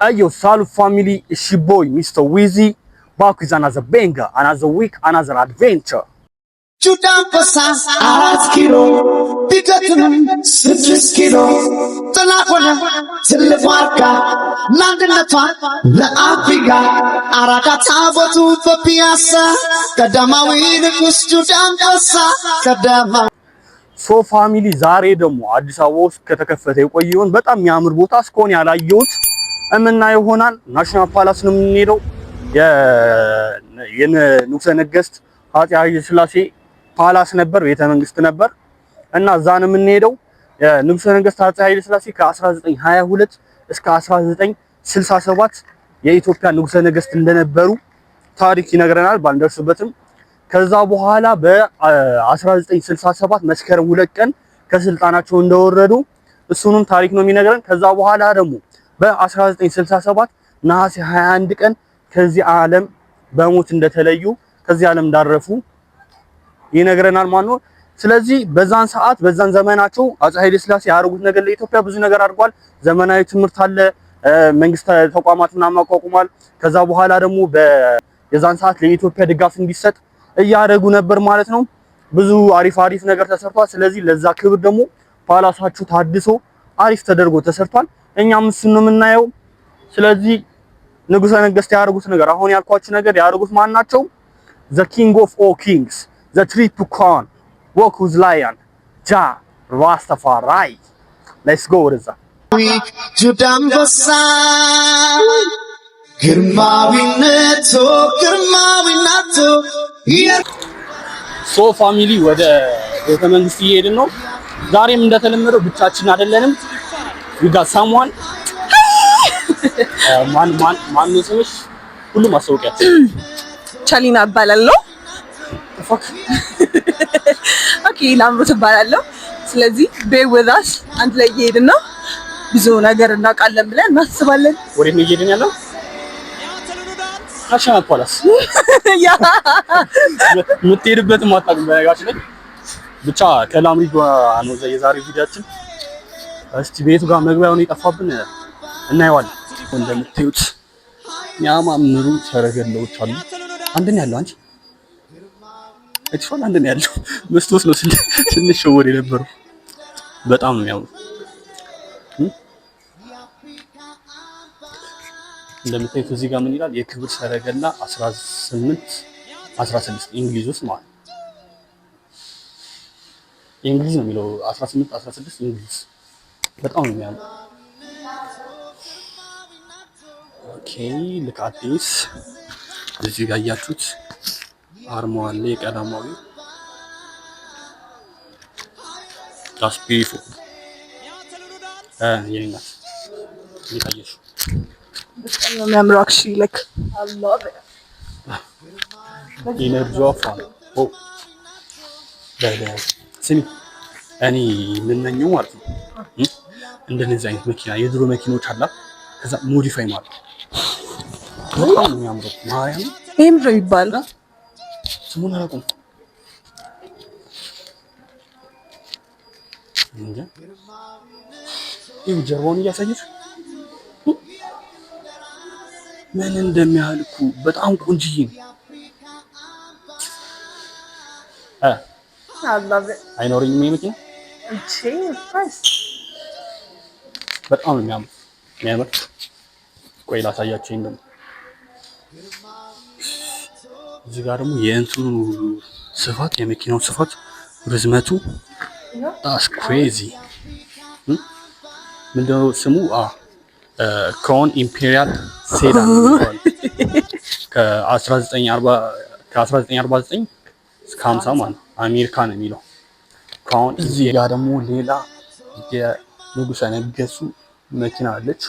Ayo, Salu family, it's your boy, Mr. Wizzy, back with another banger, another week, another adventure. Chudamposa, Araskiro, Pigatum, Sitriskiro, Tanakwana, Televarka, Landinata, La Africa, Arakatabo to Papiasa, Kadamawi, the Chudamposa, Kadama. So family ዛሬ ደግሞ አዲስ አበባ ውስጥ ከተከፈተ የቆየውን በጣም የሚያምር ቦታ እስካሁን ያላየሁት እምናየው ይሆናል። ናሽናል ፓላስ ነው የምንሄደው። የንጉሠ ነገሥት አፄ ኃይለ ሥላሴ ፓላስ ነበር፣ ቤተ መንግስት ነበር እና እዛ ነው የምንሄደው። የንጉሠ ነገሥት አፄ ኃይለ ሥላሴ ከ1922 እስከ 1967 የኢትዮጵያ ንጉሠ ነገሥት እንደነበሩ ታሪክ ይነግረናል ባንደርስበትም። ከዛ በኋላ በ1967 መስከረም 2 ቀን ከስልጣናቸው እንደወረዱ እሱንም ታሪክ ነው የሚነግረን። ከዛ በኋላ ደግሞ በ1967 ነሐሴ 21 ቀን ከዚህ ዓለም በሞት እንደተለዩ ከዚህ ዓለም እንዳረፉ ይነግረናል ማለት ነው። ስለዚህ በዛን ሰዓት በዛን ዘመናቸው አፄ ኃይለ ሥላሴ ያደረጉት ነገር ለኢትዮጵያ ብዙ ነገር አድርጓል። ዘመናዊ ትምህርት አለ፣ መንግስት ተቋማት ምናምን አቋቁሟል። ከዛ በኋላ ደግሞ የዛን ሰዓት ለኢትዮጵያ ድጋፍ እንዲሰጥ እያደረጉ ነበር ማለት ነው። ብዙ አሪፍ ነገር ተሰርቷል። ስለዚህ ለዛ ክብር ደግሞ ፓላሳችሁ ታድሶ አሪፍ ተደርጎ ተሰርቷል። እኛም እሱን ነው የምናየው። ስለዚህ ንጉሠ ነገሥት ያደረጉት ነገር አሁን ያልኳችሁ ነገር ያደረጉት ማን ናቸው? the king of all kings, the triple crown, walk with lion, Jah Rastafari. let's go ወደዛ ጁዳምቦሳ ግርማዊነቱ ሶ ፋሚሊ ወደ ቤተ መንግስት እየሄድን ነው። ዛሬም እንደተለመደው ብቻችን አይደለንም። ይጋ ሳሙዋን ማን ነው ስምሽ? ሁሉም ማስታወቂያ ቻሊና እባላለሁ። ኦኬ ላምሮት እባላለሁ። ስለዚህ ቤር ዊዝ አስ አንድ ላይ እየሄድን ነው። ብዙ ነገር እናውቃለን ብለን እናስባለን። ወዴት ነው እየሄድን ያለው? ናሽናል ፓላስ ያ የምትሄድበት ማታውቅም። በነገራችን ላይ ብቻ ከላምሪ ነው የዛሬው ቪዲዮአችን። እስቲ ቤቱ ጋር መግቢያውን የጠፋብን እናየዋለን። እንደምታዩት የሚያማምሩ ሰረገላዎች አሉ። አንድ ነው ያለው። አንቺ እቺውን አንድ ነው ያለው። መስቶስ ነው ትንሽ ሸወር የነበረው። በጣም ነው የሚያምሩ። እንደምታዩት እዚህ ጋር ምን ይላል? የክብር ሰረገላ 16 እንግሊዝ ውስጥ ማለት እንግሊዝ ነው የሚለው 16 እንግሊዝ። በጣም ነው የሚያምሩ። ኦኬ ልክ አዲስ እዚህ ጋር ያያችሁት አርማው አለ የቀዳማዊ that's beautiful የኛስ ይታየሽ በጣም ነው የሚያምረው። actually like I love it ኢነርጂው አፋን ኦ ስሚ እኔ ምንነኛው ማለት ነው እንደነዚህ አይነት መኪና የድሮ መኪኖች አላ ከዛ ሞዲፋይ ማለት በጣም ነው የሚያምረው። ማርያም ይሄም ነው ይባላል። ስሙን አላውቅም እንዴ ይሄ ጀርባውን እያሳየች ምን እንደሚያልኩ በጣም ቆንጅዬ ነው። I love it አይኖርኝም ይሄ መኪና እቺ ፈስ በጣም ነው የሚያምር። ቆይ ላሳያችሁ። እንደም እዚህ ጋር ደግሞ የእንትኑ ስፋት የመኪናው ስፋት ርዝመቱ that's crazy ምንድነው ስሙ? ክራውን ኢምፔሪያል ሴዳን ከ1949 እስከ 50 ማለት አሜሪካ ነው የሚለው ክራውን። እዚህ ጋር ደግሞ ሌላ የንጉሠ ነገሥቱ መኪና አለች።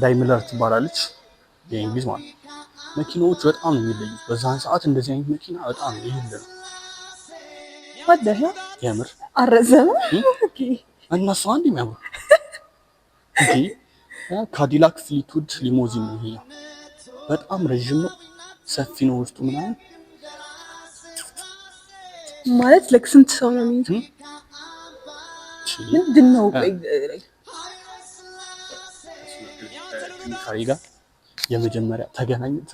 ዳይምለር ትባላለች የእንግሊዝ ማለት ነው። መኪናዎች በጣም ነው የሚለዩት። በዛን ሰዓት እንደዚህ አይነት መኪና በጣም ይለያል። ወደህ የምር አረዘመ ኦኬ እነሱ አንድ የሚያምሩ ኦኬ ካዲላክ ፍሊትውድ ሊሞዚን ነው። ይሄ በጣም ረጅም ነው፣ ሰፊ ነው ውስጡ ምናምን ማለት ለስንት ሰው ነው የሚይዘው? ምንድን ነው ካሪ ጋር የመጀመሪያ ተገናኝን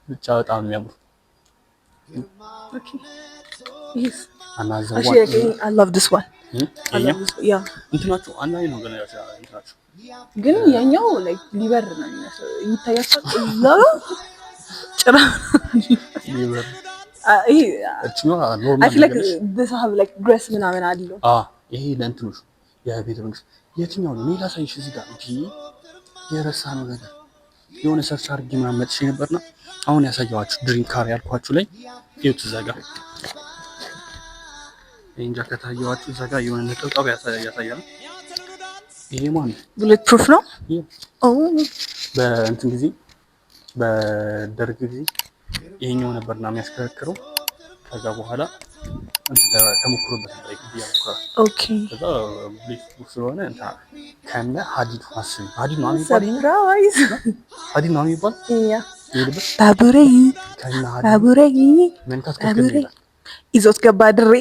ብቻ በጣም የሚያምሩ I love this one. Yeah. እንትናቸው አንላይ ነው ገና እንትናቸው ግን ያኛው like ሊበር ነው የሚመስለው ይታያችኋል እዛ ጭራ ሊበር I feel like this have like grace ምናምን አለው ይሄ ለእንትኖች የቤተ መንግስት የትኛው ነው ሌላ ሳይሽ እዚህ ጋር እንጂ የረሳ ነው ነገር የሆነ ሰርች አድርጌ ምናምን መጥቼ ነበርና አሁን ያሳየኋችሁ ድሪም ካር ያልኳችሁ ላይ ይኸውት እዛ ጋር እንጃ ከታየኋችሁ እዛ ጋር የሆነ ነጥብጣብ ያሳያል ይሄ ማለት bullet proof ነው በእንትን ጊዜ በደርግ ጊዜ ይሄኛው ነበርና የሚያስከረክረው ከዛ በኋላ ተሞክሮበት ነው ይያልኩ ኦኬ ከዛ ብሊፍ ስለሆነ እንታ ከነ ሀዲድ ማስብ ሀዲድ ነው የሚባል ሀዲድ ነው የሚባል ይልበስ ባቡሬ መንካት ከከለ ይዞት ገባ ድሬ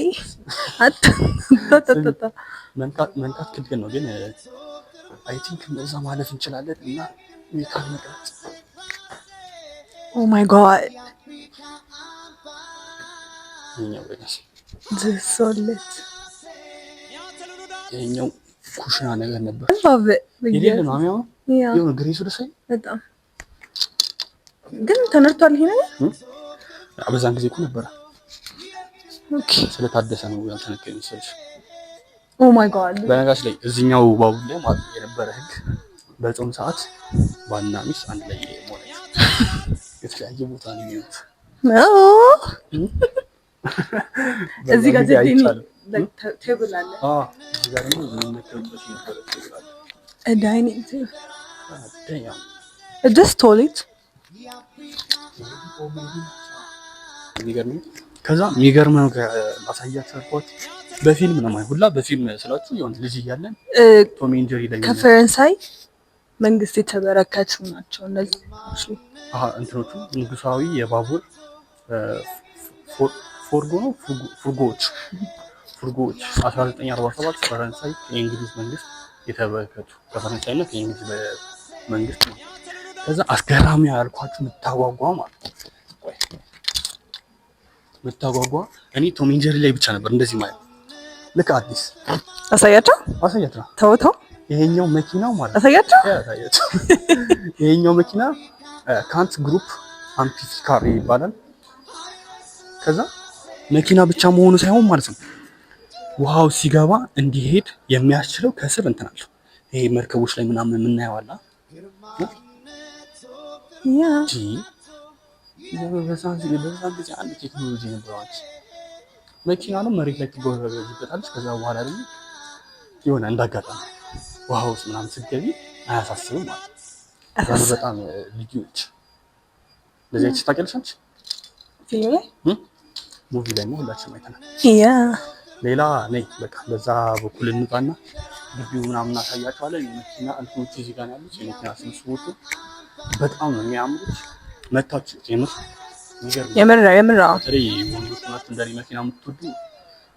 መንካት ክልክል ነው ግን አይ ቲንክ እንደዛ ማለፍ እንችላለን እና ይካል መቅረት ኦ ማይ ጋድ ይሄኛው ወይስ ዘሶለት ይሄኛው ኩሽና ነገር ነበር ይሄ ነው የሚያው የሆነ ግሬሱ ደሳይ በጣም ግን ተነርቷል ይሄ ነገር አበዛን ጊዜ እኮ ነበር ኦኬ ስለታደሰ ነው ያልተነከኝ ሰልሽ ኦ ማይ ጋድ በነጋሽ ላይ እዚህኛው ባቡር ላይ ማለት የነበረ ህግ በጾም ሰዓት ዋና ሚስ አንድ ላይ ሞት የተለያየ ቦታ ነው የሚሉት እዚህ ጋር ዘዴኒ ቴብል አለ እዚህ ጋር ደግሞ የሚነከሩበት ቴብል አለ ዳይኒንግ ቴብል just toilet ከዛ የሚገርም ነው ማሳያችሁ አልኳት በፊልም ነው ማለት ሁላ በፊልም ስላችሁ የሆነ ልጅ እያለን ቶም ኤንድ ጄሪ ላይ ከፈረንሳይ መንግስት የተበረከቱ ናቸው እነዚህ እንትኖቹ ንጉሳዊ የባቡር ፉርጎዎች 1947 ፈረንሳይ የእንግሊዝ መንግስት የተበረከቱ ከፈረንሳይና ከእንግሊዝ መንግስት ነው ከዛ አስገራሚ ያልኳችሁ ምታጓጓ ማለት ምታጓጓ እኔ ቶም ኤንድ ጄሪ ላይ ብቻ ነበር እንደዚህ ማለት ልክ አዲስ አሳያቸው ተው ይሄኛው መኪናው ማለት አሳያቸው ይሄኛው መኪና ካንት ግሩፕ አምፒፊካር ይባላል ከዛ መኪና ብቻ መሆኑ ሳይሆን ማለት ነው ውሃው ሲገባ እንዲሄድ የሚያስችለው ከስር እንትን አለ ይሄ መርከቦች ላይ ምናምን የምናየው አለ በዛን ጊዜ አንድ ቴክኖሎጂ ነበረች መኪና ነው መሬት ላይ ትጎረጎራለች ከዛ በኋላ ደግሞ የሆነ እንዳጋጣሚ ውሃው ውስጥ ምናምን ስትገቢ አያሳስብም ማለት ነው በጣም ልዩ ነች ለዚህ አይነት ታውቂያለሽ ፊልም ላይ ሙቪ ላይ ነው ሁላችንም አይተናል ሌላ ነይ በቃ በዛ በኩል እንውጣና ግቢው ምናምን እናሳያቸዋለን የመኪና እንትኖች እዚህ ጋር ያሉት የመኪና ስብስቦቹ በጣም ነው የሚያምሩት መታችሁ የምር በተለይ ወንዶች ናቸው እንደዚህ መኪና የምትወዱ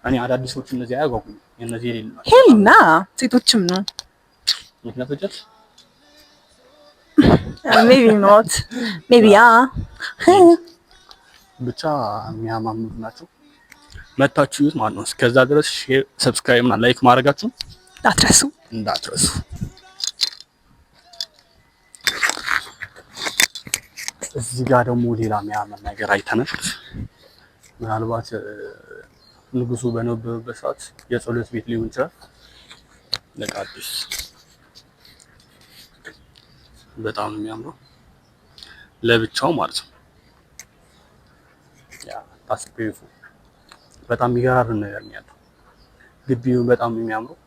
እኔ አዳዲሶቹ እነዚህ አያጓጉኝ እነዚህ የሌሉ ሄልና ሴቶችም ነው ምክንያቶች maybe not maybe ብቻ የሚያማምሩ ናቸው መታችሁ ማለት ነው እስከዛ ድረስ ሼር ሰብስክራይብ እና ላይክ ማድረጋችሁ እንዳትረሱ እዚህ ጋር ደግሞ ሌላ የሚያምር ነገር አይተናል ምናልባት ንጉሱ በነበረበት ሰዓት የጸሎት ቤት ሊሆን ይችላል ለቃዲስ በጣም የሚያምረው ለብቻው ማለት ነው ያ ታስፔፉ በጣም የሚገራርም ነገር ነው ያለው ግቢው በጣም የሚያምረው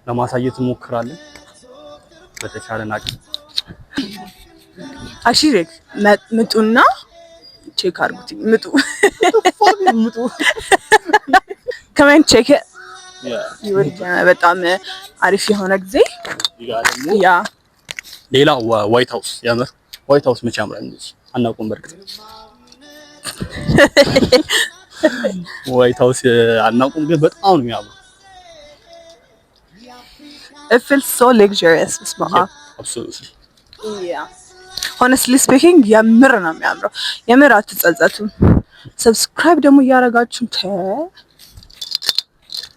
ለማሳየት እንሞክራለን በተቻለን አቅም አሺሬክ ምጡና ቼክ አድርጉት ምጡ ከመን ቼክ በጣም አሪፍ የሆነ ጊዜ ያ ሌላ ዋይት ሃውስ ያምር ዋይት ሃውስ መቼ ያምራል እንደዚህ አናውቅም በርግጥ ዋይት ሃውስ አናውቅም ግን በጣም ነው የሚያምረው it feels so luxurious. Absolutely. Yeah. Honestly speaking, የምር ነው የሚያምረው። የምር አትጸጸቱም። ሰብስክራይብ ደግሞ እያደረጋችሁ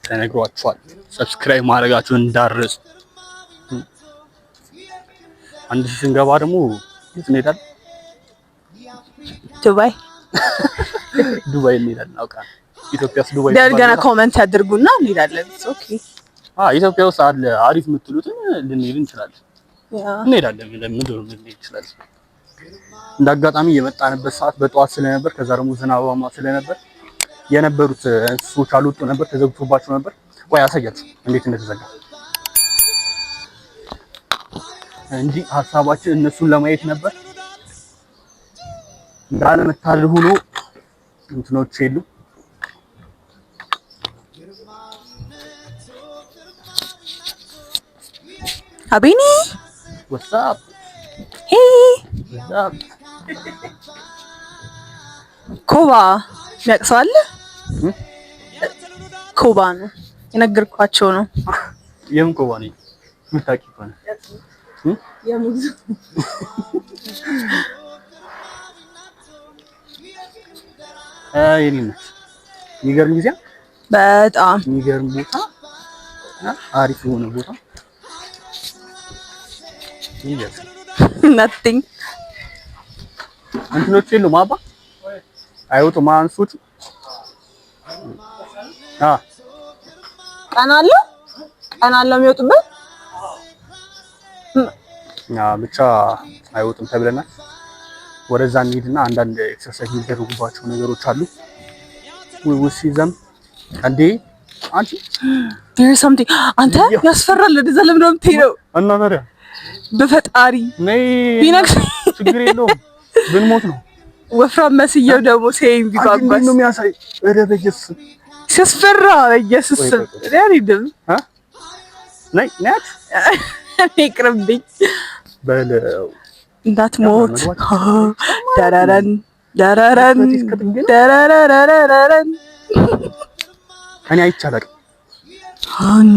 ተነግሯችኋል። ሰብስክራይብ ማድረጋችሁን እንዳትረሱ። አንድ ሺህ ስንገባ ደግሞ የት እንሄዳለን? ዱባይ ዱባይ እንሄዳለን። አውቃለሁ። ኢትዮጵያ ውስጥ ዱባይ ደርገና ኮሜንት ያድርጉና እንሄዳለን። ኦኬ ኢትዮጵያ ውስጥ አለ አሪፍ የምትሉትን ልንሄድ እንችላለን። እንሄዳለን። ለምን ደው ልንሄድ እንችላለን። እንዳጋጣሚ የመጣንበት ሰዓት በጠዋት ስለነበር ከዛ ደግሞ ዝናባማ ስለነበር የነበሩት እንስሶች አልወጡ ነበር፣ ተዘግቶባቸው ነበር። ወይ አሳያችሁ እንዴት እንደተዘጋ እንጂ ሀሳባችን እነሱን ለማየት ነበር። እንዳለመታደል ሆኖ እንትኖች የሉ። አቤኒ what's up what's up ኮባ ነቅሷል። ኮባ ነው የነገርኳቸው ነው። የምን ኮባ ነው የምታውቂ ከሆነ የሙዝ ይልምት የሚገርም ጊዜ በጣም የሚገርም ቦታ አሪፍ የሆነ ቦታ ይያዝ nothing እንትኖች የሉም አባ አይወጡም አንሶች ቀን አለ የሚወጡበት ብቻ አይወጡም ተብለናል። ወደዛ እንሂድና አንዳንድ ኤክሰርሳይዝ የሚደረጉባቸው ነገሮች አሉ። ሲዘም አንዴ አንቺ there is something አንተ ያስፈራል። ወደዛ ለምን ነው የምትሄደው? እና ታዲያ በፈጣሪ ነይ ቢነክስ ችግር የለውም ብንሞት ነው። ወፍራም መስየው ደግሞ ሴም ቢጓጓስ ነው የሚያሳይ ወደ በየስ ሲያስፈራ በየስስ ያሪድም ነይ ነይ ይቅርብኝ በለው እንዳትሞት ዳራራን ዳራራን ዳራራራራን እኔ አይቻልም ሃን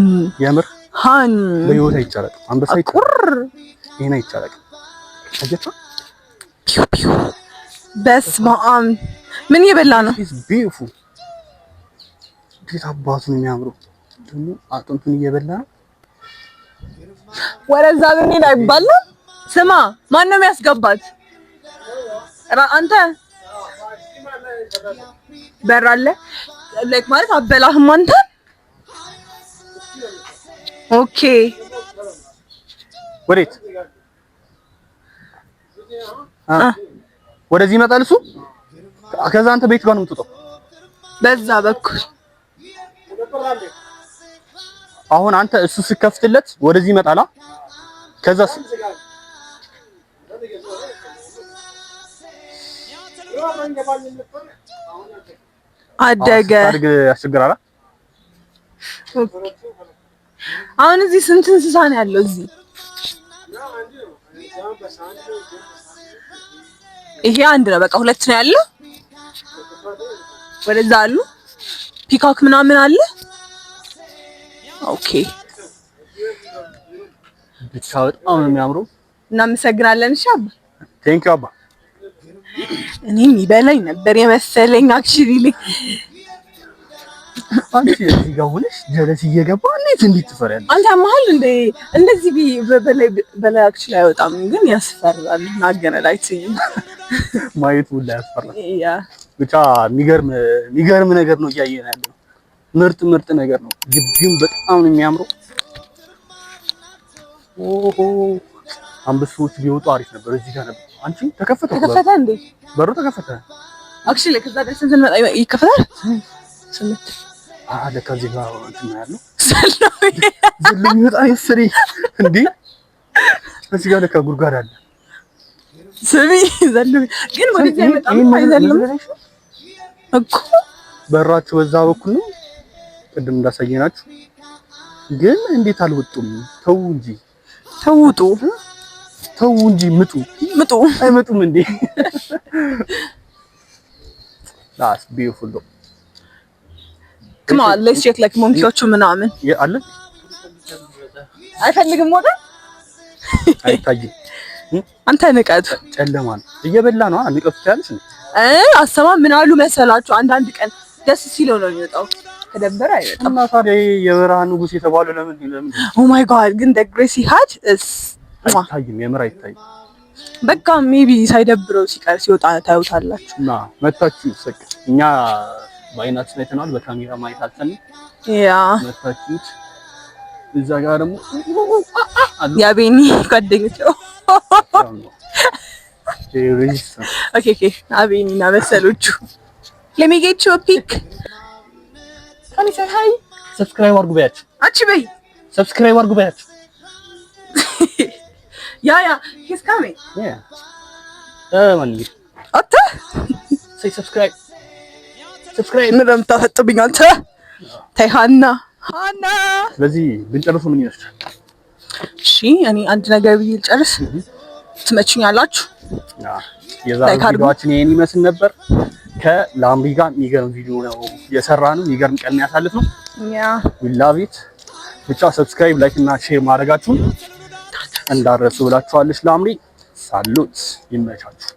የምር ሃን በህይወት አይቻልም። አንበሳ ቁር ይሄን አይቻልም። አጀታ ፒው ፒው በስመ አብ ምን እየበላ ነው? ኢዝ ቢዩቲፉል እንዴት አባቱ ነው የሚያምረው። ደግሞ አጥንቱን እየበላ ነው። ወደዛ ብንሄድ አይባልም። ስማ ማን ነው የሚያስገባት? አንተ በር አለ ላይክ ማለት አበላህም አንተ። ኦኬ ወዴት ወደዚህ ይመጣል እሱ። ከዛ አንተ ቤት ጋር ነው የምትወጣው በዛ በኩል። አሁን አንተ እሱ ስከፍትለት ወደዚህ ይመጣላ። ከዛ አደገ አድርግ ያስቸግራል። አሁን እዚህ ስንት እንስሳ ነው ያለው? እዚህ ይሄ አንድ ነው በቃ። ሁለት ነው ያለው። ወደዛ አሉ ፒካክ ምናምን አለ። ኦኬ ብቻ በጣም ነው የሚያምረው። እናመሰግናለን። እሺ አባ ቴንክ ዩ አባ። እኔም ይበላኝ ነበር የመሰለኝ አክቹሊ። አንቺ እዚህ ጋር ሆነሽ ጀለስ እየገባ እንዴት እንዴት ትፈሪያለሽ? አንተ መሀል እንደዚህ በላይ አክቹሊ አይወጣም፣ ግን ያስፈራል። ናገነላይት ማየቱ ሁላ ያስፈራል። ያ ብቻ የሚገርም ነገር ነው እያየን ያለው። ምርጥ ነገር ነው። ግቢውም በጣም ነው የሚያምረው። ኦሆ አንበሶች ቢወጡ አሪፍ ነበር። እዚህ ጋር ነበር። አንቺ ተከፈተ እንዴ? በሩ ተከፈተ። አክቹሊ ከዛ ደስ ስንመጣ ይከፈታል። ስንት ለካ እዚህ ጋር እንትን ነው ያለው። ዘሎ ይወጣ ይስሪ እንዴ? እዚህ ጋር ለካ ጉድጓድ አለ። ስሚ ዘሎ ግን ወደዚህ አይመጣም እኮ በራችሁ በዛ በኩል ነው። ቅድም እንዳሳየናችሁ ግን እንዴት አልወጡም? ተው እንጂ ተውጡ ተው እንጂ ምጡ አይመጡም እንዴ? That's beautiful though. Come on, let's check like ሞንኪዎቹ ምናምን አለ አይፈልግም ሞታ አይታይም። አንተ ንቀቱ ጨለማ ነው እየበላ ነው ንቀቱ ያለሽ ነው። አሰማ ምን አሉ መሰላችሁ አንዳንድ ቀን ደስ ሲለው ነው የሚወጣው ከደበረ አይወጣም። እና ታዲያ የበረሃ ንጉስ የተባለው ለምን ኦ ማይ ጋድ ግን the grace he had is አይታይም የምር አይታይም። በቃ ሜቢ ሳይደብረው ሲቀር ሲወጣ ታዩታላችሁ። እና መታችሁ ሰቅ እኛ በአይናችን አይተናል በካሜራ ማየት አልተንም። ያ መታችሁ እዛ ጋር ደግሞ ያቤኒ ጓደኞች ኦኬ ኦኬ አቤኒ እና መሰሎቹ let me get you a pic can you say hi ሰብስክራይብ አድርጉ በያችሁ አቺ በይ ሰብስክራይብ አድርጉ በያችሁ ያ he's coming ማንሊ አታ say subscribe ምንም ታፈጥብኝ አንተ ተይ ሃና ስለዚህ ብንጨርሱ ምን ይመስላል? እሺ እኔ አንድ ነገር ብዬ ልጨርስ ትመችኛላችሁ? የዛሬው ቪዲዮአችን ይሄን ይመስል ነበር። ከላምሪ ጋር የሚገርም ቪዲዮ ነው የሰራነው። የሚገርም ቀን ያሳለፍነው። we love it ብቻ ሰብስክራይብ ላይክ እና ሼር ማድረጋችሁን እንዳትረሱ ብላችኋለች ላምሪ። ሳሉት ይመቻችሁ።